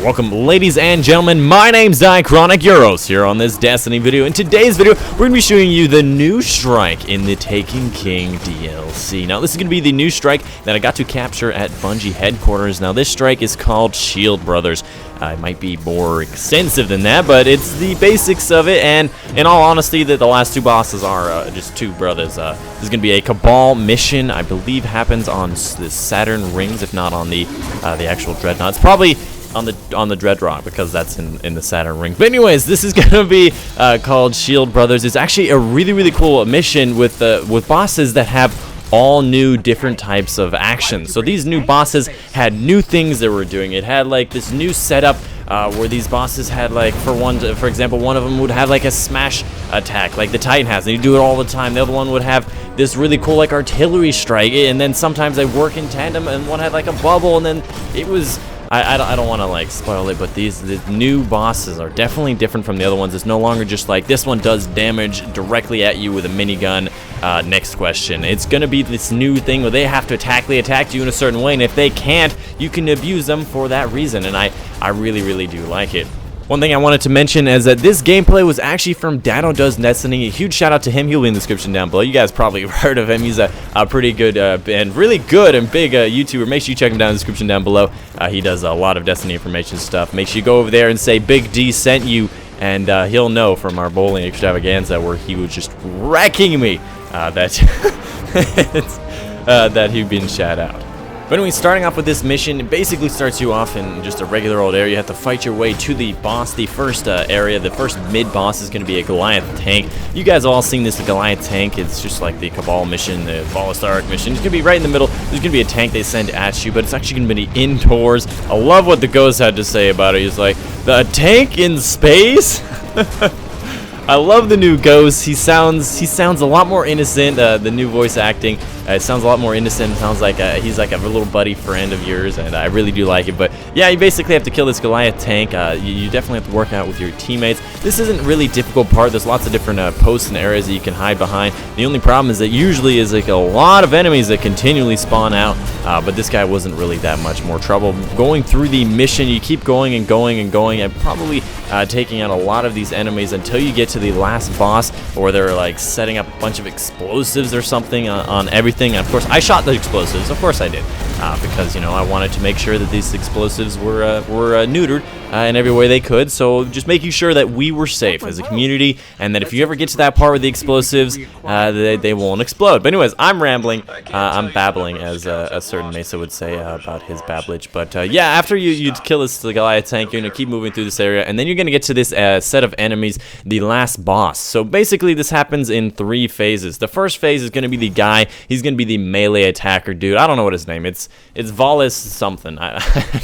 Welcome, ladies and gentlemen. My name's Chronic Euros here on this Destiny video. In today's video, we're going to be showing you the new strike in the Taken King DLC. Now, this is going to be the new strike that I got to capture at Bungie headquarters. Now, this strike is called Shield Brothers. It might be more extensive than that, but it's the basics of it, and in all honesty, the last two bosses are just two brothers. This is going to be a Cabal mission, I believe happens on the Saturn rings, if not on the actual Dreadnought. It's probably on the Dreadrock, because that's in the Saturn ring. But anyways, this is gonna be called Shield Brothers. It's actually a really cool mission with bosses that have all new different types of actions. So these new bosses had new things they were doing. It had like this new setup where these bosses had, like, for example, one of them would have like a smash attack like the Titan has, and you do it all the time. The other one would have this really cool like artillery strike, and then sometimes they work in tandem, and one had like a bubble, and then it was I don't want to like spoil it, but the new bosses are definitely different from the other ones. It's no longer just like this one does damage directly at you with a minigun. Next question. It's gonna be this new thing where they have to attack you in a certain way, and if they can't, you can abuse them for that reason, and I really do like it. One thing I wanted to mention is that this gameplay was actually from Dano Does Destiny. A huge shout out to him. He'll be in the description down below. You guys probably have heard of him. He's a pretty good and really good and big YouTuber. Make sure you check him down in the description down below. He does a lot of Destiny information stuff. Make sure you go over there and say Big D sent you, and he'll know from our bowling extravaganza where he was just wrecking me that that he'd been shout out. But anyway, starting off with this mission, it basically starts you off in just a regular old area. You have to fight your way to the boss. The first area, the first mid-boss is going to be a Goliath tank. You guys have all seen this Goliath tank. It's just like the Cabal mission, the Ballistaric mission. It's going to be right in the middle. There's going to be a tank they send at you, but it's actually going to be indoors. I love what the Ghost had to say about it. He's like, the tank in space? I love the new Ghost. He sounds a lot more innocent. The new voice acting, it sounds a lot more innocent. It sounds like he's like a little buddy friend of yours, and I really do like it. But yeah, you basically have to kill this Goliath tank. You definitely have to work out with your teammates. This isn't really difficult part. There's lots of different posts and areas that you can hide behind. The only problem is that usually is like a lot of enemies that continually spawn out. But this guy wasn't really that much more trouble. Going through the mission, you keep going and going and going, and probably taking out a lot of these enemies until you get to the last boss, or they're like setting up a bunch of explosives or something on everything. And of course, I shot the explosives. Of course I did, because, you know, I wanted to make sure that these explosives were neutered in every way they could. So just making sure that we were safe as a community, and that if you ever get to that part with the explosives, they won't explode. But anyways, I'm rambling. I'm babbling, as a certain Mesa would say about his babblage. But yeah, after you kill this Goliath tank, you're gonna keep moving through this area, and then you're gonna get to this set of enemies, the last boss. So basically, this happens in 3 phases. The first phase is gonna be the guy. He's gonna be the melee attacker dude. I don't know what his name. It's Valis something. I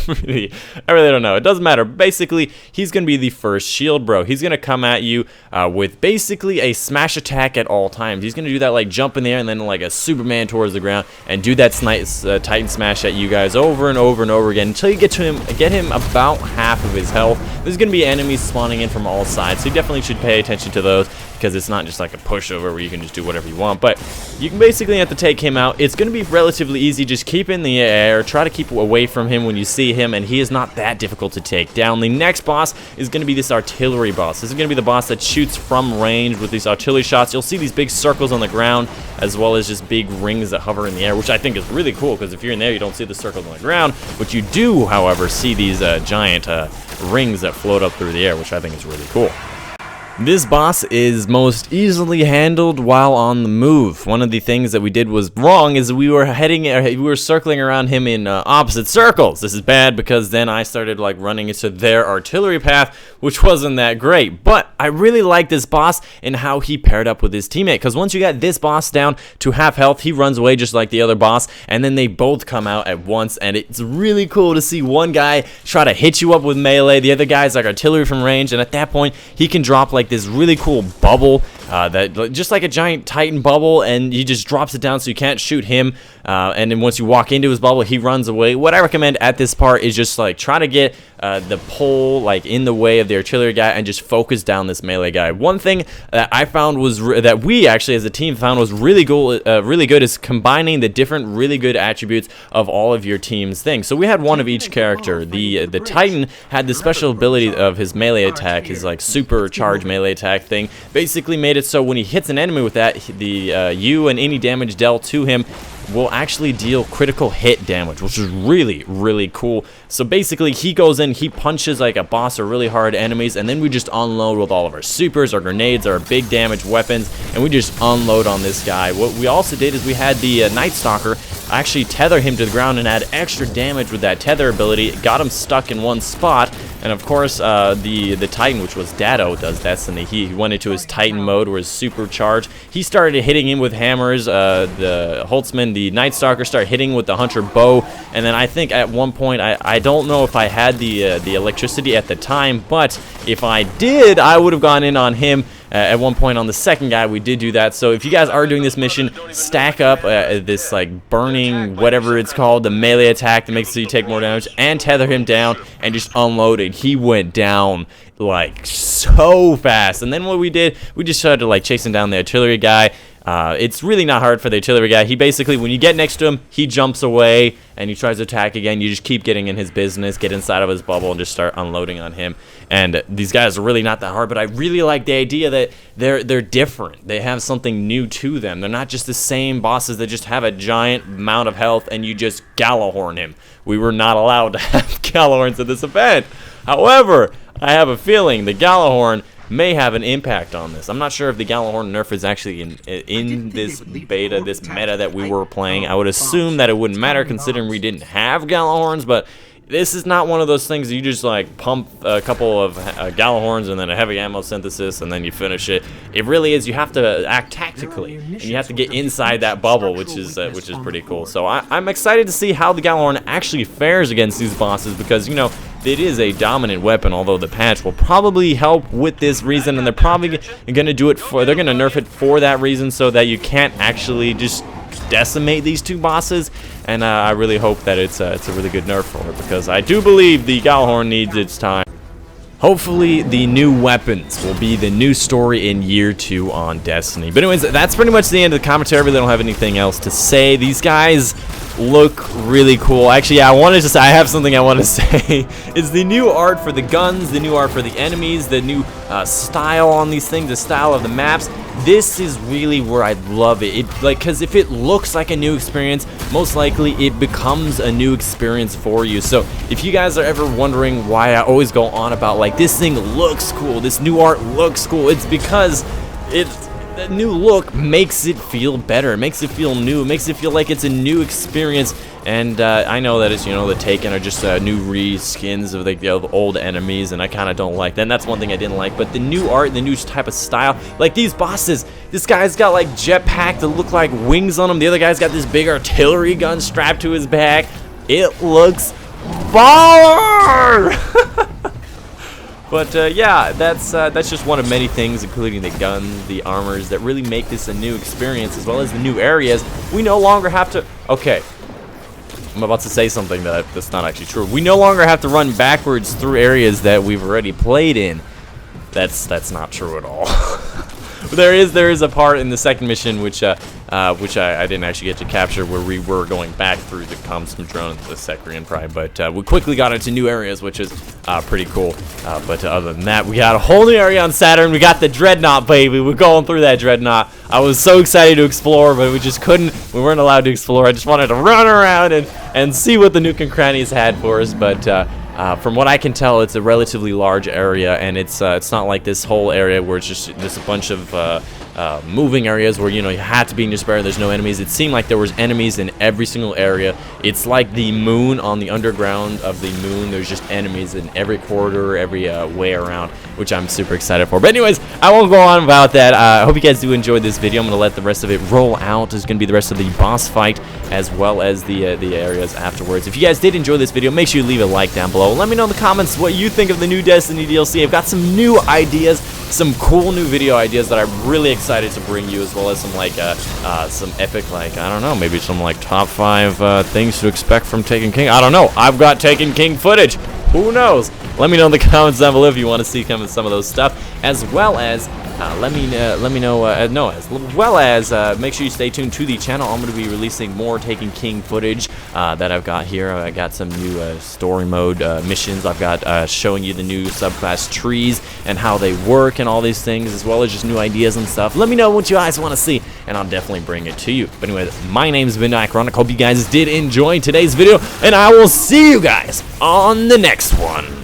really don't know. It doesn't matter. Basically, he's gonna be the first shield bro. He's gonna come at you with basically a smash attack at all times. He's gonna do that like jump in the air and then like a Superman towards the ground and do that Titan smash at you guys over and over and over again until you get him about half of his health. There's gonna be enemies spawning in from all sides, so you definitely should pay attention to those, because it's not just like a pushover where you can just do whatever you want. But you can basically have to take him out. It's going to be relatively easy. Just keep in the air. Try to keep away from him when you see him, and he is not that difficult to take down. The next boss is going to be this artillery boss. This is going to be the boss that shoots from range with these artillery shots. You'll see these big circles on the ground, as well as just big rings that hover in the air, which I think is really cool, because if you're in there, you don't see the circles on the ground. But you do, however, see these giant rings that float up through the air, which I think is really cool. This boss is most easily handled while on the move. One of the things that we did was wrong is we were circling around him in opposite circles. This is bad, because then I started like running into their artillery path, which wasn't that great. But I really like this boss and how he paired up with his teammate, because once you got this boss down to half health, he runs away just like the other boss, and then they both come out at once, and it's really cool to see one guy try to hit you up with melee, the other guy's like artillery from range, and at that point he can drop like this really cool bubble that just like a giant Titan bubble, and he just drops it down so you can't shoot him. And then once you walk into his bubble, he runs away. What I recommend at this part is just like try to get the pole like in the way of the artillery guy and just focus down this melee guy. One thing that I found was that we actually as a team found was really good is combining the different really good attributes of all of your team's things. So we had one of each character. The Titan had the special ability of his melee attack, his like supercharged melee attack thing. Basically made it so when he hits an enemy with that, you and any damage dealt to him will actually deal critical hit damage, which is really, really cool. So basically, he goes in, he punches like a boss or really hard enemies, and then we just unload with all of our supers, our grenades, our big damage weapons, and we just unload on this guy. What we also did is we had the Night Stalker actually tether him to the ground and add extra damage with that tether ability. It got him stuck in one spot, and of course, the Titan, which was Dado, does Destiny. He went into his Titan mode, where his supercharged. He started hitting him with hammers. The Holtzman, the Night Stalker, started hitting with the Hunter bow, and then I think at one point, I don't know if I had the electricity at the time, but if I did, I would have gone in on him. At one point on the second guy, we did do that. So if you guys are doing this mission, stack up this like burning, whatever it's called, the melee attack that makes it so you take more damage, and tether him down and just unload it. He went down like so fast. And then what we did, we just started like chasing down the artillery guy. It's really not hard for the artillery guy. He basically, when you get next to him, he jumps away and he tries to attack again. You just keep getting in his business, get inside of his bubble, and just start unloading on him. And these guys are really not that hard, but I really like the idea that they're different. They have something new to them. They're not just the same bosses that just have a giant amount of health and you just Gallahorn him. We were not allowed to have Gallahorns at this event. However, I have a feeling the Gallahorn may have an impact on this. I'm not sure if the Gallahorn nerf is actually in this beta, this meta that we were playing. I would assume that it wouldn't matter considering we didn't have Gallahorns, but this is not one of those things that you just like pump a couple of Gallahorns and then a heavy ammo synthesis and then you finish it. It really is, you have to act tactically and you have to get inside that bubble, which is pretty cool. So I'm excited to see how the Gallahorn actually fares against these bosses, because you know it is a dominant weapon, although the patch will probably help with this reason, and they're probably gonna do it for, they're gonna nerf it for that reason, so that you can't actually just decimate these two bosses. And I really hope that it's a really good nerf for it, because I do believe the Gallahorn needs its time. Hopefully the new weapons will be the new story in year 2 on Destiny. But anyways, that's pretty much the end of the commentary. I really don't have anything else to say. These guys look really cool. Actually, yeah, I have something I want to say. It's the new art for the guns, the new art for the enemies, the new style on these things, the style of the maps. This is really where I love it. Because if it looks like a new experience, most likely it becomes a new experience for you. So if you guys are ever wondering why I always go on about like this thing looks cool, this new art looks cool, it's because the new look makes it feel better. It makes it feel new. It makes it feel like it's a new experience. And I know that it's, you know, the Taken are just new reskins of the old enemies, and I kind of don't like that. And that's one thing I didn't like. But the new art, the new type of style, like these bosses, this guy's got like jetpack that look like wings on him. The other guy's got this big artillery gun strapped to his back. It looks baller! But yeah, that's just one of many things, including the guns, the armors, that really make this a new experience, as well as the new areas. We no longer have to... Okay, I'm about to say something that's not actually true. We no longer have to run backwards through areas that we've already played in. That's not true at all. There is a part in the second mission which I didn't actually get to capture, where we were going back through the comms drone, the Sekrian Pride, but we quickly got into new areas, which is pretty cool. But other than that, we got a whole new area on Saturn. We got the Dreadnought, baby. We're going through that Dreadnought. I was so excited to explore, but we just couldn't. We weren't allowed to explore. I just wanted to run around and see what the nook and crannies had for us, but from what I can tell, it's a relatively large area, and it's not like this whole area where it's just a bunch of moving areas where, you know, you had to be in despair, there's no enemies. It seemed like there was enemies in every single area. It's like the moon, on the underground of the moon. There's just enemies in every corridor, every way around, which I'm super excited for. But anyways, I won't go on about that. I hope you guys do enjoy this video. I'm going to let the rest of it roll out. There's going to be the rest of the boss fight as well as the areas afterwards. If you guys did enjoy this video, make sure you leave a like down below. Let me know in the comments what you think of the new Destiny DLC. I've got some new ideas, some cool new video ideas that I'm really excited to bring you, as well as some like some epic, like, I don't know, maybe some like top 5 things to expect from Taken King. I don't know. I've got Taken King footage. Who knows? Let me know in the comments down below if you want to see some of those stuff, as well as let me know as well as make sure you stay tuned to the channel. I'm going to be releasing more Taken King footage that I've got here. I got some new story mode missions. I've got showing you the new subclass trees and how they work and all these things, as well as just new ideas and stuff. Let me know what you guys want to see, and I'll definitely bring it to you. But anyway, my name's been Ironic. Hope you guys did enjoy today's video, and I will see you guys on the next one.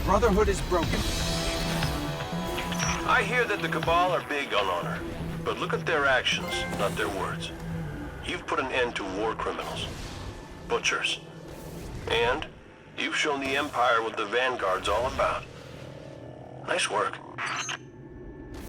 Brotherhood is broken. I hear that the Cabal are big on honor, but look at their actions, not their words. You've put an end to war criminals, butchers, and you've shown the Empire what the Vanguard's all about. Nice work.